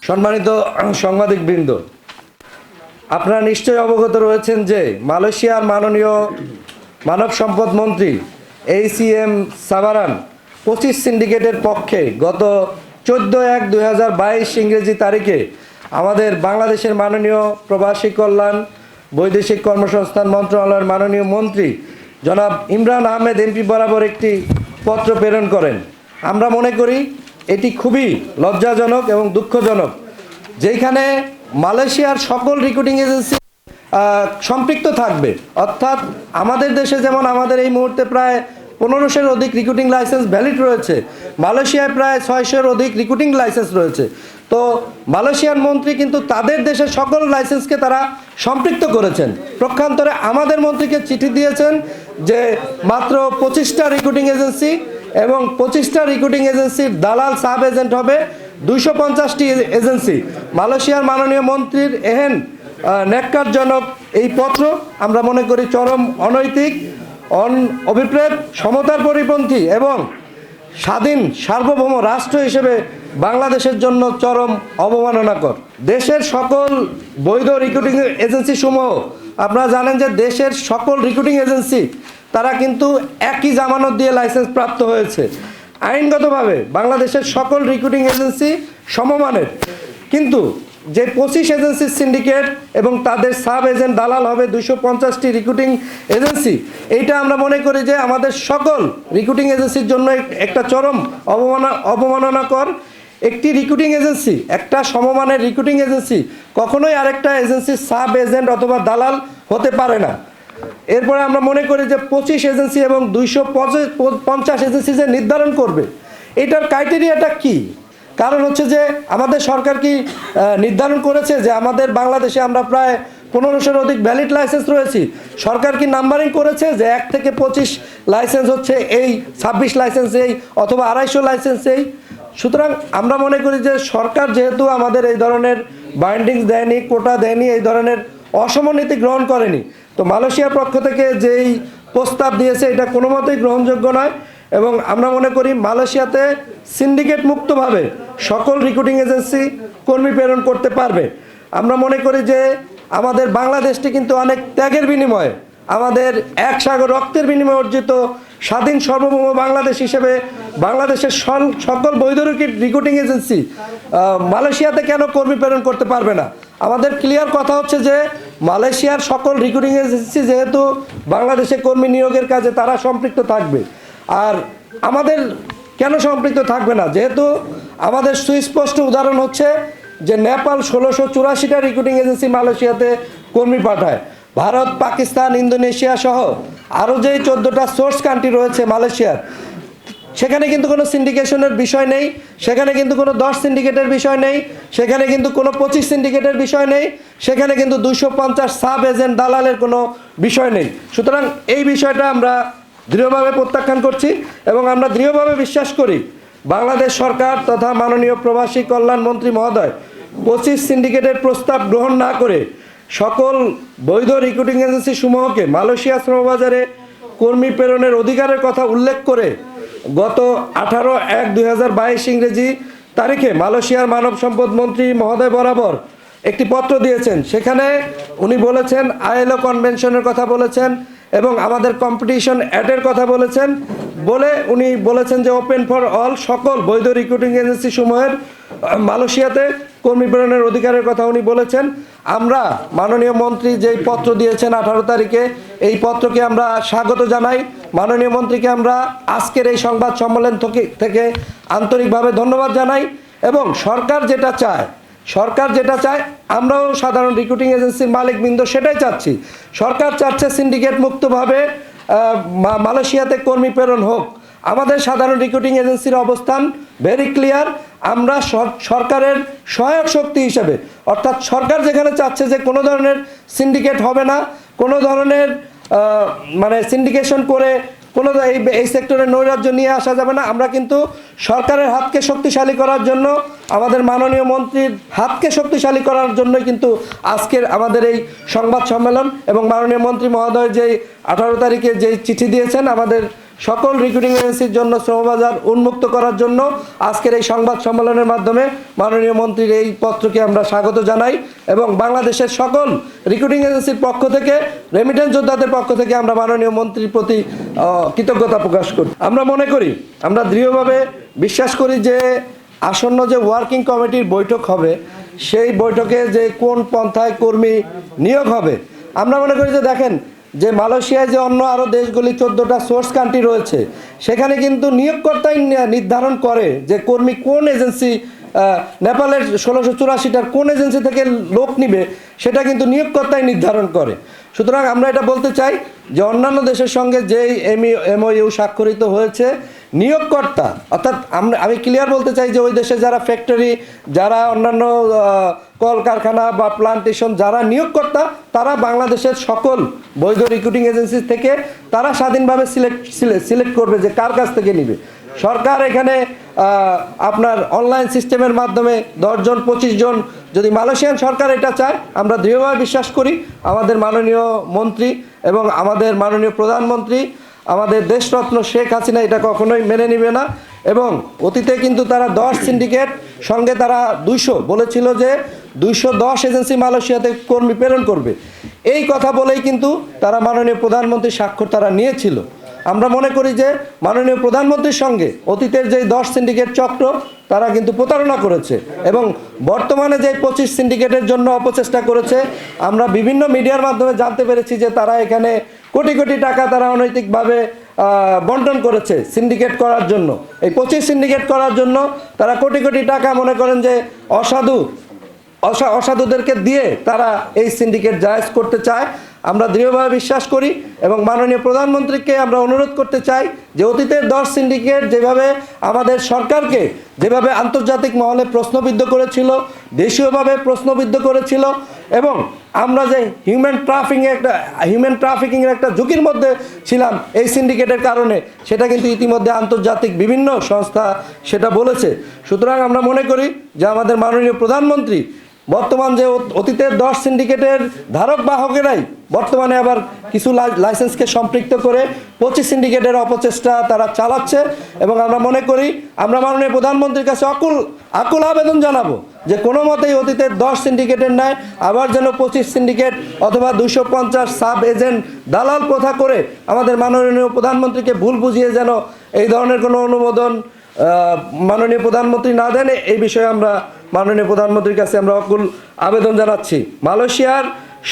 সম্মানিত সাংবাদিকবৃন্দ, আপনারা নিশ্চয়ই অবগত রয়েছেন যে মালয়েশিয়ার মাননীয় মানব সম্পদ মন্ত্রী ACM সাবারান 25 সিন্ডিকেটের পক্ষে গত 14/1/2022 ইংরেজি তারিখে আমাদের বাংলাদেশের মাননীয় প্রবাসী কল্যাণ বৈদেশিক কর্মসংস্থান মন্ত্রণালয়ের মাননীয় মন্ত্রী জনাব ইমরান আহমেদ MP বরাবর একটি পত্র প্রেরণ করেন। আমরা মনে করি এটি খুবই লজ্জাজনক এবং দুঃখজনক, যেখানে মালয়েশিয়ার সকল রিক্রুটিং এজেন্সি সম্পৃক্ত থাকবে। অর্থাৎ আমাদের দেশে যেমন আমাদের এই মুহূর্তে প্রায় 1500-এর অধিক রিক্রুটিং লাইসেন্স ভ্যালিড রয়েছে, মালয়েশিয়ায় প্রায় 600-এর অধিক রিক্রুটিং লাইসেন্স রয়েছে। তো মালয়েশিয়ান মন্ত্রী কিন্তু তাদের দেশের সকল লাইসেন্সকে তারা সম্পৃক্ত করেছেন। প্রক্ষান্তরে আমাদের মন্ত্রীকে চিঠি দিয়েছেন যে মাত্র 25টা রিক্রুটিং এজেন্সি এবং 25টা রিক্রুটিং এজেন্সির দালাল সাব এজেন্ট হবে 250টি এজেন্সি। মালয়েশিয়ার মাননীয় মন্ত্রীর এহেন ন্যাক্কারজনক এই পত্র আমরা মনে করি চরম অনৈতিক, অভিপ্রেত, সমতার পরিপন্থী এবং স্বাধীন সার্বভৌম রাষ্ট্র হিসেবে বাংলাদেশের জন্য চরম অবমাননাকর। দেশের সকল বৈধ রিক্রুটিং এজেন্সি সমূহ, আপনারা জানেন যে দেশের সকল রিক্রুটিং এজেন্সি তারা কিন্তু একই জামানত দিয়ে লাইসেন্স প্রাপ্ত হয়েছে। আইনগতভাবে বাংলাদেশের সকল রিক্রুটিং এজেন্সি সমমানের, কিন্তু যে 25 এজেন্সির সিন্ডিকেট এবং তাদের সাব এজেন্ট দালাল হবে 250টি রিক্রুটিং এজেন্সি, এইটা আমরা মনে করি যে আমাদের সকল রিক্রুটিং এজেন্সির জন্য একটা চরম অবমাননাকর। একটি রিক্রুটিং এজেন্সি, একটা সমমানের রিক্রুটিং এজেন্সি কখনোই আরেকটা এজেন্সির সাব এজেন্ট অথবা দালাল হতে পারে না। এরপরে আমরা মনে করি যে 25 এজেন্সি এবং 250 এজেন্সি যে নির্ধারণ করবে, এটার ক্রাইটেরিয়াটা কি? কারণ হচ্ছে যে আমাদের সরকার কি নির্ধারণ করেছে যে আমাদের বাংলাদেশে আমরা প্রায় 1500-এর অধিক ভ্যালিড লাইসেন্স রয়েছি? সরকার কি নাম্বারিং করেছে যে 1 থেকে 25 লাইসেন্স হচ্ছে এই, 26 লাইসেন্স এই, অথবা 250 লাইসেন্স এই? সুতরাং আমরা মনে করি যে সরকার যেহেতু আমাদের এই ধরনের বাইন্ডিংস দেয়নি, কোটা দেয়নি, এই ধরনের অসম নীতি গ্রহণ করেনি, তো মালয়েশিয়ার পক্ষ থেকে যেই প্রস্তাব দিয়েছে এটা কোনো মতেই গ্রহণযোগ্য নয়। এবং আমরা মনে করি মালয়েশিয়াতে সিন্ডিকেট মুক্তভাবে সকল রিক্রুটিং এজেন্সি কর্মী প্রেরণ করতে পারবে। আমরা মনে করি যে আমাদের বাংলাদেশটি কিন্তু অনেক ত্যাগের বিনিময়ে, আমাদের এক সাগর রক্তের বিনিময়ে অর্জিত স্বাধীন সার্বভৌম বাংলাদেশ হিসেবে বাংলাদেশের সকল বৈধ রিক্রুটিং এজেন্সি মালয়েশিয়াতে কেন কর্মী প্রেরণ করতে পারবে না? আমাদের ক্লিয়ার কথা হচ্ছে যে মালয়েশিয়ার সকল রিক্রুটিং এজেন্সি যেহেতু বাংলাদেশে কর্মী নিয়োগের কাজে তারা সম্পৃক্ত থাকবে, আর আমাদের কেন সম্পৃক্ত থাকবে না? যেহেতু আমাদের সুস্পষ্ট উদাহরণ হচ্ছে যে নেপাল 1684টা রিক্রুটিং এজেন্সি মালয়েশিয়াতে কর্মী পাঠায়। ভারত, পাকিস্তান, ইন্দোনেশিয়া সহ আরও যেই 14টা সোর্স কান্ট্রি রয়েছে মালয়েশিয়ার, সেখানে কিন্তু কোনো সিন্ডিকেশনের বিষয় নেই, সেখানে কিন্তু কোনো 10 সিন্ডিকেটের বিষয় নেই, সেখানে কিন্তু কোনো 25 সিন্ডিকেটের বিষয় নেই, সেখানে কিন্তু 250 সাব এজেন্ট দালালের কোনো বিষয় নেই। সুতরাং এই বিষয়টা আমরা দৃঢ়ভাবে প্রত্যাখ্যান করছি এবং আমরা দৃঢ়ভাবে বিশ্বাস করি বাংলাদেশ সরকার তথা মাননীয় প্রবাসী কল্যাণ মন্ত্রী মহোদয় 25 সিন্ডিকেটের প্রস্তাব গ্রহণ না করে সকল বৈধ রিক্রুটিং এজেন্সি সমূহকে মালয়েশিয়া শ্রমবাজারে কর্মী প্রেরণের অধিকারের কথা উল্লেখ করে গত 18/1/2022 ইংরেজি তারিখে মালয়েশিয়ার মানব সম্পদ মন্ত্রী মহোদয় বরাবর একটি পত্র দিয়েছেন। সেখানে উনি বলেছেন ILO কনভেনশনের কথা বলেছেন এবং আমাদের কম্পিটিশন অ্যাক্টের কথা বলেছেন, বলে উনি বলেছেন যে ওপেন ফর অল সকল বৈধ রিক্রুটিং এজেন্সি সমূহের মালয়েশিয়াতে কর্মী প্রেরণের অধিকারের কথা উনি বলেছেন। আমরা মাননীয় মন্ত্রী যেই পত্র দিয়েছেন 18 তারিখে, এই পত্রকে আমরা স্বাগত জানাই। মাননীয় মন্ত্রীকে আমরা আজকের এই সংবাদ সম্মেলন থেকে আন্তরিকভাবে ধন্যবাদ জানাই এবং সরকার যেটা চায় আমরাও সাধারণ রিক্রুটিং এজেন্সির মালিকবৃন্দ সেটাই চাচ্ছি। সরকার চাচ্ছে সিন্ডিকেট মুক্তভাবে মালয়েশিয়াতে কর্মী প্রেরণ হোক। আমাদের সাধারণ রিক্রুটিং এজেন্সির অবস্থান ভেরি ক্লিয়ার। আমরা সরকারের সহায়ক শক্তি হিসেবে, অর্থাৎ সরকার যেখানে চাচ্ছে যে কোনো ধরনের সিন্ডিকেট হবে না, কোনো ধরনের সিন্ডিকেশন করে কোনো এই সেক্টরে নৈরাজ্য নিয়ে আসা যাবে না, আমরা কিন্তু সরকারের হাতকে শক্তিশালী করার জন্য, আমাদের মাননীয় মন্ত্রীর হাতকে শক্তিশালী করার জন্যই কিন্তু আজকের আমাদের এই সংবাদ সম্মেলন এবং মাননীয় মন্ত্রী মহোদয় যেই 18 তারিখে যেই চিঠি দিয়েছেন আমাদের সকল রিক্রুটিং এজেন্সির জন্য শ্রমবাজার উন্মুক্ত করার জন্য আজকের এই সংবাদ সম্মেলনের মাধ্যমে মাননীয় মন্ত্রীর এই পত্রকে আমরা স্বাগত জানাই এবং বাংলাদেশের সকল রিক্রুটিং এজেন্সির পক্ষ থেকে, রেমিটেন্স যোদ্ধাদের পক্ষ থেকে আমরা মাননীয় মন্ত্রীর প্রতি কৃতজ্ঞতা প্রকাশ করি। আমরা মনে করি, আমরা দৃঢ়ভাবে বিশ্বাস করি যে আসন্ন যে ওয়ার্কিং কমিটির বৈঠক হবে, সেই বৈঠকে যে কোন পন্থায় কর্মী নিয়োগ হবে, আমরা মনে করি যে দেখেন যে মালয়েশিয়ায় যে অন্য আরও দেশগুলি 14টা সোর্স কান্ট্রি রয়েছে, সেখানে কিন্তু নিয়োগকর্তাই নির্ধারণ করে যে কর্মী কোন এজেন্সি, নেপালের 1684টার কোন এজেন্সি থেকে লোক নিবে সেটা কিন্তু নিয়োগকর্তাই নির্ধারণ করে। সুতরাং আমরা এটা বলতে চাই যে অন্যান্য দেশের সঙ্গে যেই এমওইউ স্বাক্ষরিত হয়েছে, নিয়োগকর্তা অর্থাৎ আমি ক্লিয়ার বলতে চাই যে ওই দেশে যারা ফ্যাক্টরি, যারা অন্যান্য কলকারখানা বা প্লান্টেশন যারা নিয়োগকর্তা, তারা বাংলাদেশের সকল বৈধ রিক্রুটিং এজেন্সি থেকে তারা স্বাধীনভাবে সিলেক্ট করবে যে কার কাছ থেকে নিবে। সরকার এখানে আপনার অনলাইন সিস্টেমের মাধ্যমে 10 জন 25 জন, যদি মালয়েশিয়ান সরকার এটা চায়, আমরা দৃঢ়ভাবে বিশ্বাস করি আমাদের মাননীয় মন্ত্রী এবং আমাদের মাননীয় প্রধানমন্ত্রী, আমাদের দেশরত্ন শেখ হাসিনা এটা কখনোই মেনে নেবে না। এবং অতীতে কিন্তু তারা 10 সিন্ডিকেট সঙ্গে তারা 200 বলেছিল যে 210 এজেন্সি মালয়েশিয়াতে কর্মী প্রেরণ করবে, এই কথা বলেই কিন্তু তারা মাননীয় প্রধানমন্ত্রীর স্বাক্ষর তারা নিয়েছিল। আমরা মনে করি যে মাননীয় প্রধানমন্ত্রীর সঙ্গে অতীতের যে 10 সিন্ডিকেট চক্র, তারা কিন্তু প্রতারণা করেছে এবং বর্তমানে যে 25 সিন্ডিকেটের জন্য অপচেষ্টা করেছে, আমরা বিভিন্ন মিডিয়ার মাধ্যমে জানতে পেরেছি যে তারা এখানে কোটি কোটি টাকা তারা অনৈতিকভাবে বন্টন করেছে সিন্ডিকেট করার জন্য। এই 25 সিন্ডিকেট করার জন্য তারা কোটি কোটি টাকা মনে করেন যে অসাধুদেরকে দিয়ে তারা এই সিন্ডিকেট জায়েজ করতে চায়। আমরা দৃঢ়ভাবে বিশ্বাস করি এবং মাননীয় প্রধানমন্ত্রীকে আমরা অনুরোধ করতে চাই যে অতীতের 10 সিন্ডিকেট যেভাবে আমাদের সরকারকে যেভাবে আন্তর্জাতিক মহলে প্রশ্নবিদ্ধ করেছিল, দেশীয়ভাবে প্রশ্নবিদ্ধ করেছিল এবং আমরা যে হিউম্যান ট্রাফিকিংয়ের একটা ঝুঁকির মধ্যে ছিলাম এই সিন্ডিকেটের কারণে, সেটা কিন্তু ইতিমধ্যে আন্তর্জাতিক বিভিন্ন সংস্থা সেটা বলেছে। সুতরাং আমরা মনে করি যে আমাদের মাননীয় প্রধানমন্ত্রী বর্তমান যে অতীতের 10 সিন্ডিকেটের ধারক বাহকেরাই বর্তমানে আবার কিছু লাইসেন্সকে সম্পৃক্ত করে 25 সিন্ডিকেটের অপচেষ্টা তারা চালাচ্ছে এবং আমরা মনে করি আমরা মাননীয় প্রধানমন্ত্রীর কাছে আকুল আবেদন জানাবো যে কোনো মতেই অতীতের 10 সিন্ডিকেটের ন্যায় আবার যেন 25 সিন্ডিকেট অথবা 250 সাব এজেন্ট দালাল প্রথা করে আমাদের মাননীয় প্রধানমন্ত্রীকে ভুল বুঝিয়ে যেন এই ধরনের কোনো অনুমোদন মাননীয় প্রধানমন্ত্রী না দেন, এই বিষয়ে আমরা মাননীয় প্রধানমন্ত্রীর কাছে আমরা অকুল আবেদন জানাচ্ছি। মালয়েশিয়ার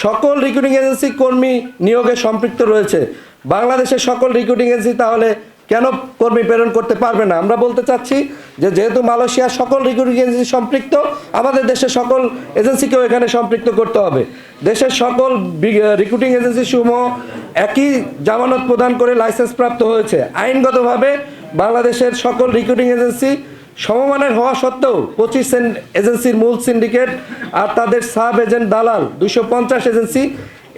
সকল রিক্রুটিং এজেন্সি কর্মী নিয়োগে সম্পৃক্ত রয়েছে, বাংলাদেশের সকল রিক্রুটিং এজেন্সি তাহলে কেন কর্মী প্রেরণ করতে পারবে না? আমরা বলতে চাচ্ছি যে যেহেতু মালয়েশিয়ার সকল রিক্রুটিং এজেন্সি সম্পৃক্ত, আমাদের দেশের সকল এজেন্সিকেও এখানে সম্পৃক্ত করতে হবে। দেশের সকল রিক্রুটিং এজেন্সি সমূহ একই জামানত প্রদান করে লাইসেন্স প্রাপ্ত হয়েছে। আইনগতভাবে বাংলাদেশের সকল রিক্রুটিং এজেন্সি সমমানের হওয়া সত্ত্বেও 25 এজেন্সির মূল সিন্ডিকেট আর তাদের সাব এজেন্ট দালাল 250 এজেন্সি,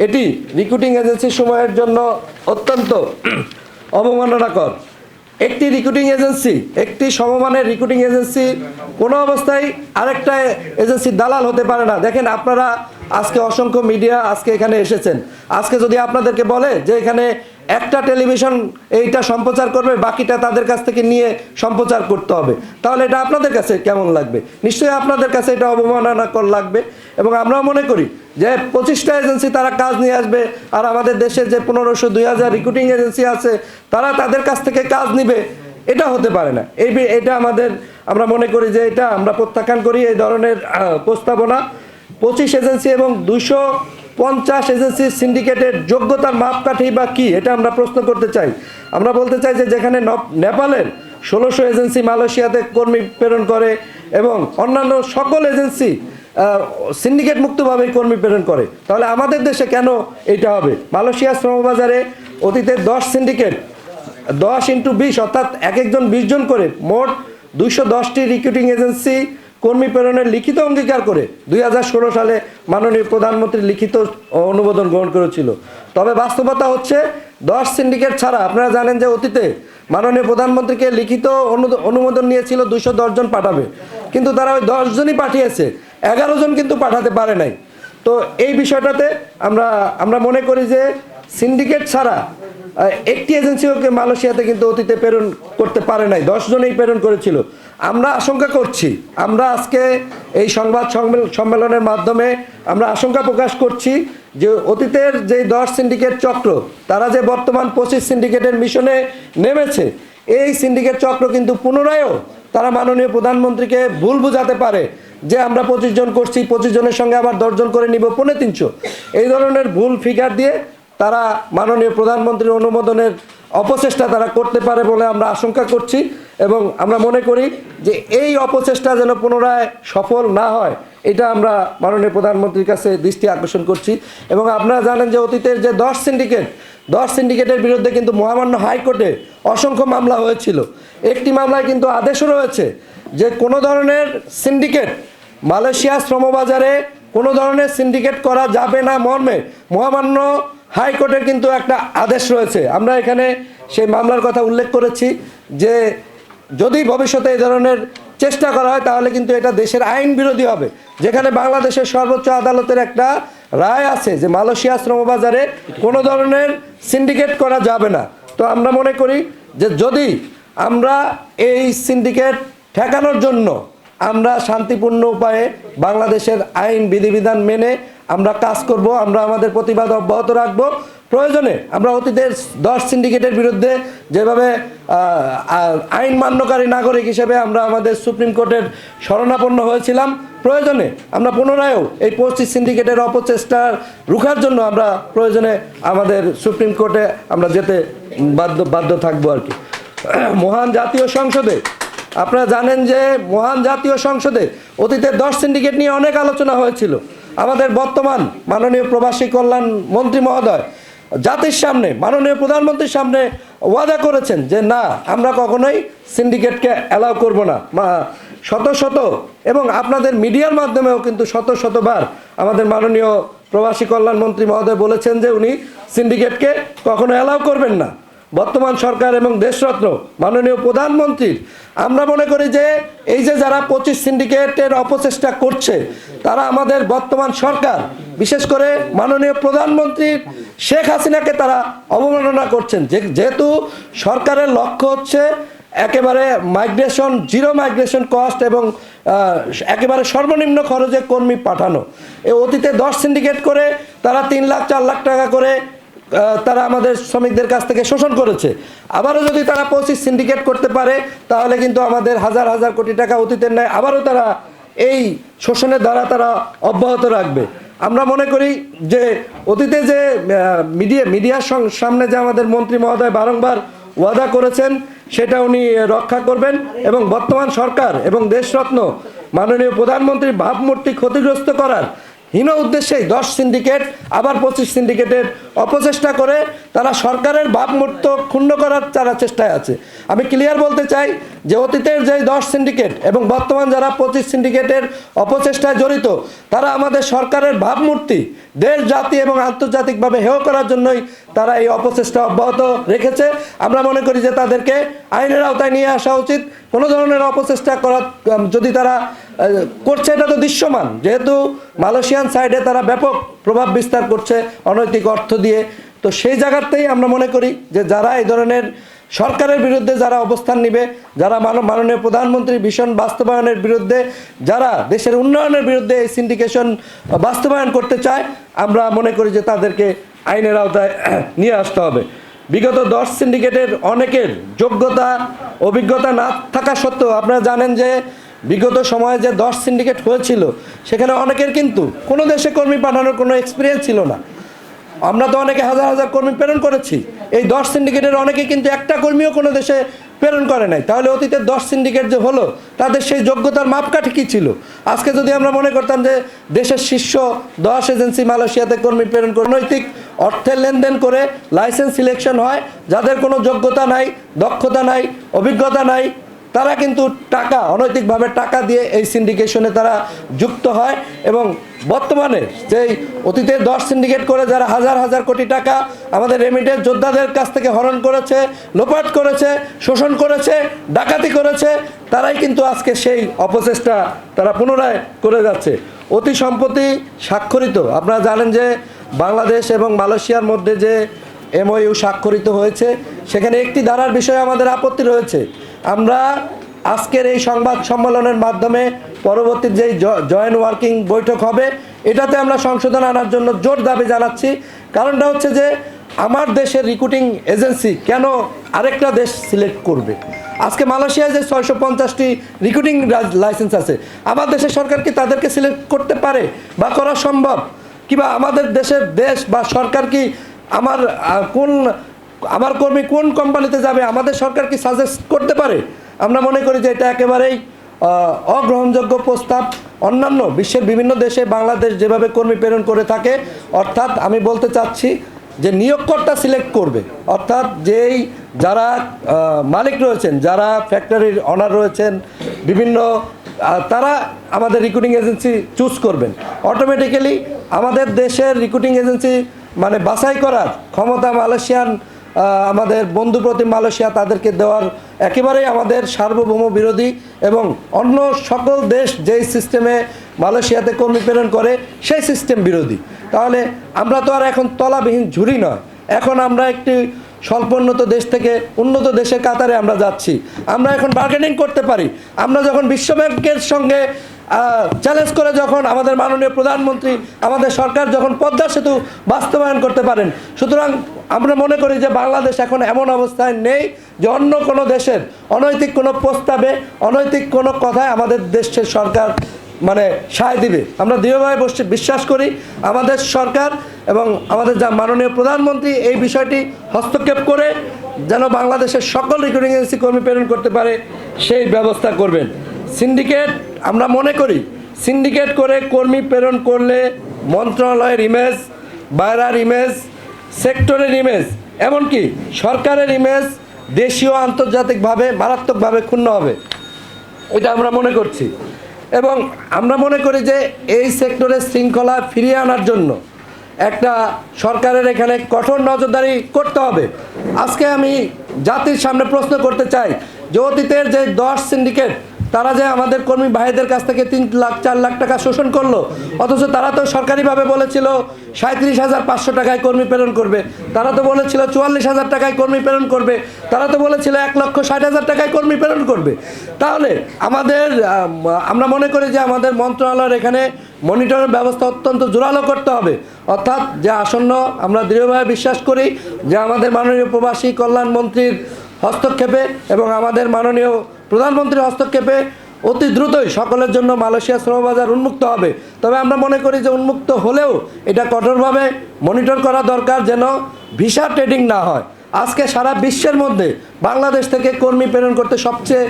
এটি রিক্রুটিং এজেন্সি সমূহের জন্য অত্যন্ত অবমাননাকর। একটি রিক্রুটিং এজেন্সি, একটি সমমানের রিক্রুটিং এজেন্সি কোনো অবস্থায় আরেকটা এজেন্সির দালাল হতে পারে না। দেখেন আপনারা আজকে অসংখ্য মিডিয়া আজকে এখানে এসেছেন, আজকে যদি আপনাদেরকে বলে যে এখানে একটা টেলিভিশন এইটা সম্প্রচার করবে, বাকিটা তাদের কাছ থেকে নিয়ে সম্প্রচার করতে হবে, তাহলে এটা আপনাদের কাছে কেমন লাগবে? নিশ্চয়ই আপনাদের কাছে এটা অবমাননাকর লাগবে। এবং আমরাও মনে করি যে 25টা এজেন্সি তারা কাজ নিয়ে আসবে আর আমাদের দেশের যে 1500-2000 রিক্রুটিং এজেন্সি আছে তারা তাদের কাছ থেকে কাজ নিবে, এটা হতে পারে না। এটা আমরা মনে করি যে এটা আমরা প্রত্যাখ্যান করি এই ধরনের প্রস্তাবনা। 25 এজেন্সি এবং 250 এজেন্সির সিন্ডিকেটের যোগ্যতার মাপকাঠি বা কী, এটা আমরা প্রশ্ন করতে চাই। আমরা বলতে চাই যে যেখানে নেপালের 1600 এজেন্সি মালয়েশিয়াতে কর্মী প্রেরণ করে এবং অন্যান্য সকল এজেন্সি সিন্ডিকেট মুক্তভাবে কর্মী প্রেরণ করে, তাহলে আমাদের দেশে কেন এটা হবে? মালয়েশিয়ার শ্রমবাজারে অতীতের 10 সিন্ডিকেট 10 × 20 অর্থাৎ এক একজন 20 জন করে মোট 210টি রিক্রুটিং এজেন্সি কর্মী প্রেরণের লিখিত অঙ্গীকার করে 2016 সালে মাননীয় প্রধানমন্ত্রী লিখিত অনুমোদন গ্রহণ করেছিল। তবে বাস্তবতা হচ্ছে 10 সিন্ডিকেট ছাড়া আপনারা জানেন যে অতীতে মাননীয় প্রধানমন্ত্রীকে লিখিত অনুমোদন নিয়েছিল 210 জন পাঠাবে, কিন্তু তারা ওই 10 জনই পাঠিয়েছে, 11 জন কিন্তু পাঠাতে পারে নাই। তো এই বিষয়টাতে আমরা মনে করি যে সিন্ডিকেট ছাড়া একটি এজেন্সিওকে মালয়েশিয়াতে কিন্তু অতীতে প্রেরণ করতে পারে নাই, 10 জনেই প্রেরণ করেছিল। আমরা আশঙ্কা করছি, আমরা আজকে এই সংবাদ সম্মেলনের মাধ্যমে আমরা আশঙ্কা প্রকাশ করছি যে অতীতের যে 10 সিন্ডিকেট চক্র, তারা যে বর্তমান 25 সিন্ডিকেটের মিশনে নেমেছে, এই সিন্ডিকেট চক্র কিন্তু পুনরায়ও তারা মাননীয় প্রধানমন্ত্রীকে ভুল বোঝাতে পারে যে আমরা 25 জন করছি, 25 জনের সঙ্গে আবার 10 জন করে নিব 350। এই ধরনের ভুল ফিগার দিয়ে তারা মাননীয় প্রধানমন্ত্রীর অনুমোদনের অপচেষ্টা তারা করতে পারে বলে আমরা আশঙ্কা করছি, এবং আমরা মনে করি যে এই অপচেষ্টা যেন পুনরায় সফল না হয়, এটা আমরা মাননীয় প্রধানমন্ত্রীর কাছে দৃষ্টি আকর্ষণ করছি। এবং আপনারা জানেন যে অতীতের যে 10 সিন্ডিকেটের বিরুদ্ধে কিন্তু মহামান্য হাইকোর্টে অসংখ্য মামলা হয়েছিল। একটি মামলায় কিন্তু আদেশও রয়েছে যে কোনো ধরনের সিন্ডিকেট মালয়েশিয়া শ্রমবাজারে কোনো ধরনের সিন্ডিকেট করা যাবে না মর্মে মহামান্য হাইকোর্টের কিন্তু একটা আদেশ রয়েছে। আমরা এখানে সেই মামলার কথা উল্লেখ করেছি যে যদি ভবিষ্যতে এই ধরনের চেষ্টা করা হয় তাহলে কিন্তু এটা দেশের আইন বিরোধী হবে, যেখানে বাংলাদেশের সর্বোচ্চ আদালতের একটা রায় আছে যে মালয়েশিয়া শ্রমবাজারে কোনো ধরনের সিন্ডিকেট করা যাবে না। তো আমরা মনে করি যে যদি আমরা এই সিন্ডিকেট ঠেকানোর জন্য আমরা শান্তিপূর্ণ উপায়ে বাংলাদেশের আইন বিধিবিধান মেনে আমরা কাজ করব, আমরা আমাদের প্রতিবাদ অব্যাহত রাখব। প্রয়োজনে আমরা অতীতের 10 সিন্ডিকেটের বিরুদ্ধে যেভাবে আইন মান্যকারী নাগরিক হিসেবে আমরা আমাদের সুপ্রিম কোর্টের শরণাপন্ন হয়েছিলাম, প্রয়োজনে আমরা পুনরায়ও এই 25 সিন্ডিকেটের অপচেষ্টার রুখার জন্য আমরা প্রয়োজনে আমাদের সুপ্রিম কোর্টে আমরা যেতে বাধ্য থাকবো আর কি। মহান জাতীয় সংসদে আপনারা জানেন যে মহান জাতীয় সংসদে অতীতের 10 সিন্ডিকেট নিয়ে অনেক আলোচনা হয়েছিল। আমাদের বর্তমান মাননীয় প্রবাসী কল্যাণ মন্ত্রী মহোদয় জাতির সামনে মাননীয় প্রধানমন্ত্রীর সামনে ওয়াদা করেছেন যে না, আমরা কখনোই সিন্ডিকেটকে অ্যালাউ করব না। শত এবং আপনাদের মিডিয়ার মাধ্যমেও কিন্তু শতবার আমাদের মাননীয় প্রবাসী কল্যাণ মন্ত্রী মহোদয় বলেছেন যে উনি সিন্ডিকেটকে কখনো অ্যালাউ করবেন না। বর্তমান সরকার এবং দেশরত্ন মাননীয় প্রধানমন্ত্রীর আমরা মনে করি যে এই যে যারা 25 সিন্ডিকেটের অপচেষ্টা করছে, তারা আমাদের বর্তমান সরকার বিশেষ করে মাননীয় প্রধানমন্ত্রী শেখ হাসিনাকে তারা অবমাননা করছেন। যেহেতু সরকারের লক্ষ্য হচ্ছে একেবারে জিরো মাইগ্রেশন কস্ট এবং একেবারে সর্বনিম্ন খরচে কর্মী পাঠানো। এই অতীতে 10 সিন্ডিকেট করে তারা 3 লাখ 4 লাখ টাকা করে তারা আমাদের শ্রমিকদের কাছ থেকে শোষণ করেছে। আবারও যদি তারা 25 সিন্ডিকেট করতে পারে তাহলে কিন্তু আমাদের হাজার কোটি টাকা অতীতের ন্যায় আবারও তারা এই শোষণের দ্বারা তারা অব্যাহত রাখবে। আমরা মনে করি যে অতীতে যে মিডিয়ার সামনে যে আমাদের মন্ত্রী মহোদয় বারংবার ওয়াদা করেছেন সেটা উনি রক্ষা করবেন, এবং বর্তমান সরকার এবং দেশরত্ন মাননীয় প্রধানমন্ত্রীর ভাবমূর্তি ক্ষতিগ্রস্ত করার হীন উদ্দেশ্যেই 10 সিন্ডিকেট আবার 25 সিন্ডিকেটের অপচেষ্টা করে তারা সরকারের ভাবমূর্ত ক্ষুণ্ণ করার তারা চেষ্টায় আছে। আমি ক্লিয়ার বলতে চাই যে অতীতের যে 10 সিন্ডিকেট এবং বর্তমান যারা 25 সিন্ডিকেটের অপচেষ্টায় জড়িত, তারা আমাদের সরকারের ভাবমূর্তি দেশ জাতি এবং আন্তর্জাতিকভাবে হেয় করার জন্যই তারা এই অপচেষ্টা অব্যাহত রেখেছে। আমরা মনে করি যে তাদেরকে আইনের আওতায় নিয়ে আসা উচিত। কোনো ধরনের অপচেষ্টা করা যদি তারা করছে, এটা তো দৃশ্যমান, যেহেতু মালয়েশিয়ান সাইডে তারা ব্যাপক প্রভাব বিস্তার করছে অনৈতিক অর্থ দিয়ে। তো সেই জায়গাতেই আমরা মনে করি যে যারা এই ধরনের সরকারের বিরুদ্ধে যারা অবস্থান নেবে, যারা মাননীয় প্রধানমন্ত্রীর ভীষণ বাস্তবায়নের বিরুদ্ধে, যারা দেশের উন্নয়নের বিরুদ্ধে এই সিন্ডিকেশন বাস্তবায়ন করতে চায়, আমরা মনে করি যে তাদেরকে আইনের আওতায় নিয়ে আসতে হবে। বিগত 10 সিন্ডিকেটের অনেকের যোগ্যতা অভিজ্ঞতা না থাকা সত্ত্বেও আপনারা জানেন যে বিগত সময়ে যে 10 সিন্ডিকেট হয়েছিল সেখানে অনেকের কিন্তু কোনো দেশে কর্মী পাঠানোর কোনো এক্সপিরিয়েন্স ছিল না। আমরা তো অনেকে হাজার কর্মী প্রেরণ করেছি, এই 10 সিন্ডিকেটের অনেকে কিন্তু একটা কর্মীও কোনো দেশে প্রেরণ করে নাই। তাহলে অতীতের 10 সিন্ডিকেট যে হলো তাদের সেই যোগ্যতার মাপকাঠি কী ছিল? আজকে যদি আমরা মনে করতাম যে দেশের শীর্ষ 10 এজেন্সি মালয়েশিয়াতে কর্মী প্রেরণ করে নৈতিক অর্থের লেনদেন করে লাইসেন্স সিলেকশন হয়, যাদের কোনো যোগ্যতা নাই, দক্ষতা নাই, অভিজ্ঞতা নাই, তারা কিন্তু অনৈতিকভাবে টাকা দিয়ে এই সিন্ডিকেশনে তারা যুক্ত হয়। এবং বর্তমানে যেই অতীতের 10 সিন্ডিকেট করে যারা হাজার কোটি টাকা আমাদের রেমিটেন্স যোদ্ধাদের কাছ থেকে হরণ করেছে, লোপাট করেছে, শোষণ করেছে, ডাকাতি করেছে, তারাই কিন্তু আজকে সেই অপচেষ্টা তারা পুনরায় করে যাচ্ছে। অতি সম্প্রতি স্বাক্ষরিত আপনারা জানেন যে বাংলাদেশ এবং মালয়েশিয়ার মধ্যে যে MOU স্বাক্ষরিত হয়েছে, সেখানে একটি ধারার বিষয়ে আমাদের আপত্তি রয়েছে। আমরা আজকের এই সংবাদ সম্মেলনের মাধ্যমে পরবর্তী যেই জয়েন্ট ওয়ার্কিং বৈঠক হবে এটাতে আমরা সংশোধন আনার জন্য জোর দাবি জানাচ্ছি। কারণটা হচ্ছে যে আমার দেশের রিক্রুটিং এজেন্সি কেন আরেকটা দেশ সিলেক্ট করবে? আজকে মালয়েশিয়ায় যে 650টি রিক্রুটিং লাইসেন্স আছে, আমার দেশের সরকার কি তাদেরকে সিলেক্ট করতে পারে বা করা সম্ভব? কিংবা আমাদের দেশের দেশ বা সরকার কি আমার কর্মী কোন কোম্পানিতে যাবে আমাদের সরকার কি সাজেস্ট করতে পারে? আমরা মনে করি যে এটা একেবারেই অগ্রহণযোগ্য প্রস্তাব। অন্যান্য বিশ্বের বিভিন্ন দেশে বাংলাদেশ যেভাবে কর্মী প্রেরণ করে থাকে, অর্থাৎ আমি বলতে চাচ্ছি যে নিয়োগকর্তা সিলেক্ট করবে, অর্থাৎ যারা মালিক রয়েছেন, যারা ফ্যাক্টরির অনার রয়েছেন, বিভিন্ন তারা আমাদের রিক্রুটিং এজেন্সি চুজ করবেন। অটোমেটিক্যালি আমাদের দেশের রিক্রুটিং এজেন্সি মানে বাছাই করার ক্ষমতা আমাদের বন্ধুপ্রতিম মালয়েশিয়া তাদেরকে দেওয়ার একেবারেই আমাদের সার্বভৌম বিরোধী, এবং অন্য সকল দেশ যেই সিস্টেমে মালয়েশিয়াতে কর্মী প্রেরণ করে সেই সিস্টেম বিরোধী। তাহলে আমরা তো আর এখন তলাবিহীন ঝুড়ি নয়, এখন আমরা একটি স্বল্পোন্নত দেশ থেকে উন্নত দেশের কাতারে আমরা যাচ্ছি। আমরা এখন বার্গেনিং করতে পারি। আমরা যখন বিশ্বব্যাংকের সঙ্গে চ্যালেঞ্জ করে যখন আমাদের মাননীয় প্রধানমন্ত্রী, আমাদের সরকার যখন পদ্মা সেতু বাস্তবায়ন করতে পারেন, সুতরাং আমরা মনে করি যে বাংলাদেশ এখন এমন অবস্থায় নেই যে অন্য কোনো দেশের অনৈতিক কোনো প্রস্তাবে, অনৈতিক কোনো কথায় আমাদের দেশের সরকার মানে সায় দিবে। আমরা দৃঢ়ভাবে বিশ্বাস করি আমাদের সরকার এবং আমাদের যা মাননীয় প্রধানমন্ত্রী এই বিষয়টি হস্তক্ষেপ করে যেন বাংলাদেশের সকল রিক্রুটিং এজেন্সি কর্মী প্রেরণ করতে পারে সেই ব্যবস্থা করবেন। সিন্ডিকেট, আমরা মনে করি সিন্ডিকেট করে কর্মী প্রেরণ করলে মন্ত্রণালয়ের ইমেজ, বাইরের ইমেজ, সেক্টরের ইমেজ, এমনকি সরকারের ইমেজ দেশীয় আন্তর্জাতিকভাবে মারাত্মকভাবে ক্ষুণ্ণ হবে, এটা আমরা মনে করছি। এবং আমরা মনে করি যে এই সেক্টরের শৃঙ্খলা ফিরিয়ে আনার জন্য একটা সরকারের এখানে কঠোর নজরদারি করতে হবে। আজকে আমি জাতির সামনে প্রশ্ন করতে চাই যে অতীতের যে 10 সিন্ডিকেট তারা যে আমাদের কর্মী ভাইদের কাছ থেকে 3 লাখ 4 লাখ টাকা শোষণ করলো, অথচ তারা তো সরকারিভাবে বলেছিল 37,500 টাকায় কর্মী প্রেরণ করবে, তারা তো বলেছিল 44,000 টাকায় কর্মী প্রেরণ করবে, তারা তো বলেছিল 1,60,000 টাকায় কর্মী প্রেরণ করবে। তাহলে আমরা মনে করি যে আমাদের মন্ত্রণালয়ের এখানে মনিটরের ব্যবস্থা অত্যন্ত জোরালো করতে হবে। অর্থাৎ যে আসন্ন, আমরা দৃঢ়ভাবে বিশ্বাস করি যে আমাদের মাননীয় প্রবাসী কল্যাণ মন্ত্রীর হস্তক্ষেপে এবং আমাদের মাননীয় প্রধানমন্ত্রীর হস্তক্ষেপে অতি দ্রুতই সকলের জন্য মালয়েশিয়া শ্রমবাজার উন্মুক্ত হবে। তবে আমরা মনে করি যে উন্মুক্ত হলেও এটা কঠোরভাবে মনিটর করা দরকার, যেন ভিসা ট্রেডিং না হয়। আজকে সারা বিশ্বের মধ্যে বাংলাদেশ থেকে কর্মী প্রেরণ করতে সবচেয়ে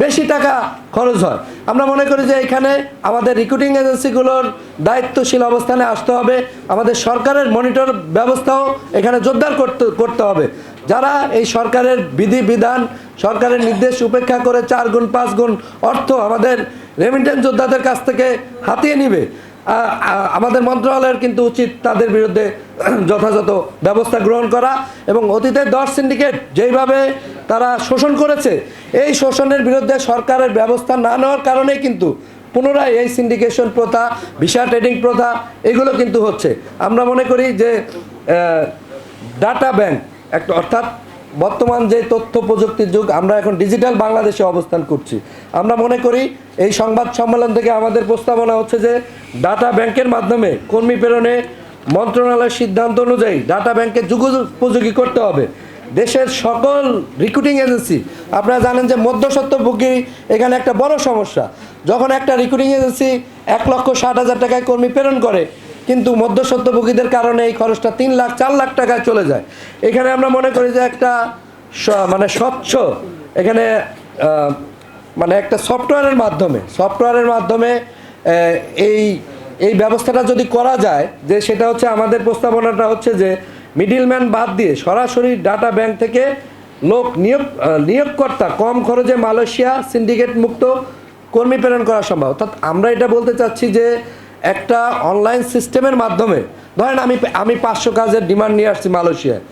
বেশি টাকা খরচ হয়। আমরা মনে করি যে এখানে আমাদের রিক্রুটিং এজেন্সিগুলোর দায়িত্বশীল অবস্থানে আসতে হবে, আমাদের সরকারের মনিটর ব্যবস্থাও এখানে জোরদার করতে হবে। যারা এই সরকারের বিধিবিধান, সরকারের নির্দেশ উপেক্ষা করে 4 গুণ 5 গুণ অর্থ আমাদের রেমিটেন্স যোদ্ধাদের কাছ থেকে হাতিয়ে নিবে, আমাদের মন্ত্রণালয়ের কিন্তু উচিত তাদের বিরুদ্ধে যথাযথ ব্যবস্থা গ্রহণ করা। এবং অতীতের 10 সিন্ডিকেট যেইভাবে তারা শোষণ করেছে, এই শোষণের বিরুদ্ধে সরকারের ব্যবস্থা না নেওয়ার কারণেই কিন্তু পুনরায় এই সিন্ডিকেশন প্রথা, ভিসা ট্রেডিং প্রথা এগুলো কিন্তু হচ্ছে। আমরা মনে করি যে ডাটা ব্যাংক একটা, অর্থাৎ বর্তমান যে তথ্য প্রযুক্তির যুগ, আমরা এখন ডিজিটাল বাংলাদেশে অবস্থান করছি। আমরা মনে করি এই সংবাদ সম্মেলন থেকে আমাদের প্রস্তাবনা হচ্ছে যে ডাটা ব্যাংকের মাধ্যমে কর্মী প্রেরণে মন্ত্রণালয়ের সিদ্ধান্ত অনুযায়ী ডাটা ব্যাংকে যুগোপযোগী করতে হবে। দেশের সকল রিক্রুটিং এজেন্সি, আপনারা জানেন যে মধ্যস্বত্বভোগী এখানে একটা বড় সমস্যা। যখন একটা রিক্রুটিং এজেন্সি 1,60,000 টাকায় কর্মী প্রেরণ করে, কিন্তু মধ্যস্বত্বভোগীদের কারণে এই খরচটা 3 লাখ 4 লাখ টাকায় চলে যায়। এখানে আমরা মনে করি যে একটা মানে স্বচ্ছ এখানে মানে একটা সফটওয়্যারের মাধ্যমে এই ব্যবস্থাটা যদি করা যায়, যে সেটা হচ্ছে আমাদের প্রস্তাবনাটা হচ্ছে যে মিডলম্যান বাদ দিয়ে সরাসরি ডাটা ব্যাংক থেকে নিয়োগকর্তা কম খরচে মালয়েশিয়া সিন্ডিকেট মুক্ত কর্মী প্রেরণ করা সম্ভব। অর্থাৎ আমরা এটা বলতে চাচ্ছি যে একটা অনলাইন সিস্টেমের মাধ্যমে, ধরেন আমি 500 কাজের ডিমান্ড নিয়ে আসছি মালয়েশিয়ায়,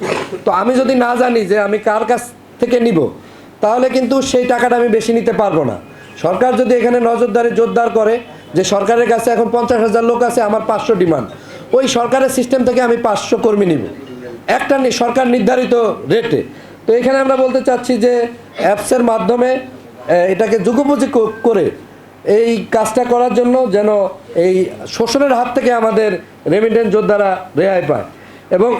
তো আমি যদি না জানি যে আমি কার কাছ থেকে নিব, তাহলে কিন্তু সেই টাকাটা আমি বেশি নিতে পারবো না। সরকার যদি এখানে নজরদারি জোরদার করে যে সরকারের কাছে এখন 50,000 লোক আছে, আমার 500 ডিমান্ড, ওই সরকারের সিস্টেম থেকে আমি 500 কর্মী নিব, একটা সরকার নির্ধারিত রেটে। তো এখানে আমরা বলতে চাচ্ছি যে অ্যাপসের মাধ্যমে এটাকে যুগোপযোগী করে এই কাজটা করার জন্য যেন এই শোষণের হাত থেকে আমাদের রেমিটেন্স যোদ্ধারা রেহাই পায়। এবং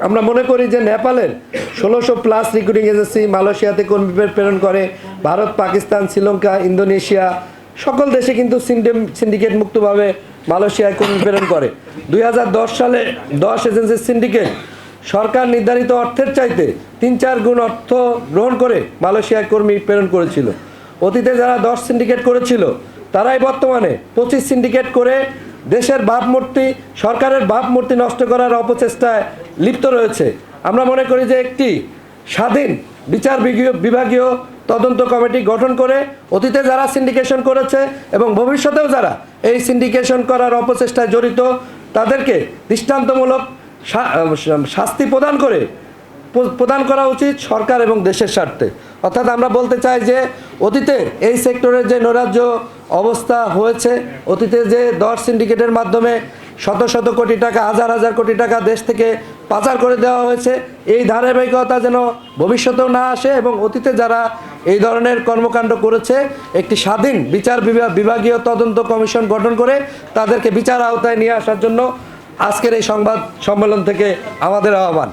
আমরা মনে করি যে নেপালের 1600+ রিক্রুটিং এজেন্সি মালয়েশিয়াতে কর্মী প্রেরণ করে, ভারত, পাকিস্তান, শ্রীলঙ্কা, ইন্দোনেশিয়া সকল দেশে কিন্তু সিন্ডিকেট মুক্তভাবে মালয়েশিয়ায় কর্মী প্রেরণ করে। 2010 সালে 10 এজেন্সির সিন্ডিকেট সরকার নির্ধারিত অর্থের চাইতে 3-4 গুণ অর্থ গ্রহণ করে মালয়েশিয়ায় কর্মী প্রেরণ করেছিল। অতীতে যারা 10 সিন্ডিকেট করেছিল তারাই বর্তমানে 25 সিন্ডিকেট করে দেশের ভাবমূর্তি, সরকারের ভাবমূর্তি নষ্ট করার অপচেষ্টায় লিপ্ত রয়েছে। আমরা মনে করি যে একটি স্বাধীন বিচার বিভাগীয় তদন্ত কমিটি গঠন করে অতীতে যারা সিন্ডিকেশন করেছে এবং ভবিষ্যতেও যারা এই সিন্ডিকেশন করার অপচেষ্টায় জড়িত তাদেরকে দৃষ্টান্তমূলক শাস্তি প্রদান করা উচিত সরকার এবং দেশের স্বার্থে। অর্থাৎ আমরা বলতে চাই যে অতীতে এই সেক্টরের যে নৈরাজ্য অবস্থা হয়েছে, অতীতে যে 10 সিন্ডিকেটের মাধ্যমে শত শত কোটি টাকা, হাজার হাজার কোটি টাকা দেশ থেকে পাচার করে দেওয়া হয়েছে, এই ধারাবাহিকতা যেন ভবিষ্যতেও না আসে এবং অতীতে যারা এই ধরনের কর্মকাণ্ড করেছে একটি স্বাধীন বিচার বিভাগীয় তদন্ত কমিশন গঠন করে তাদেরকে বিচার আওতায় নিয়ে আসার জন্য আজকের এই সংবাদ সম্মেলন থেকে আমাদের আহ্বান।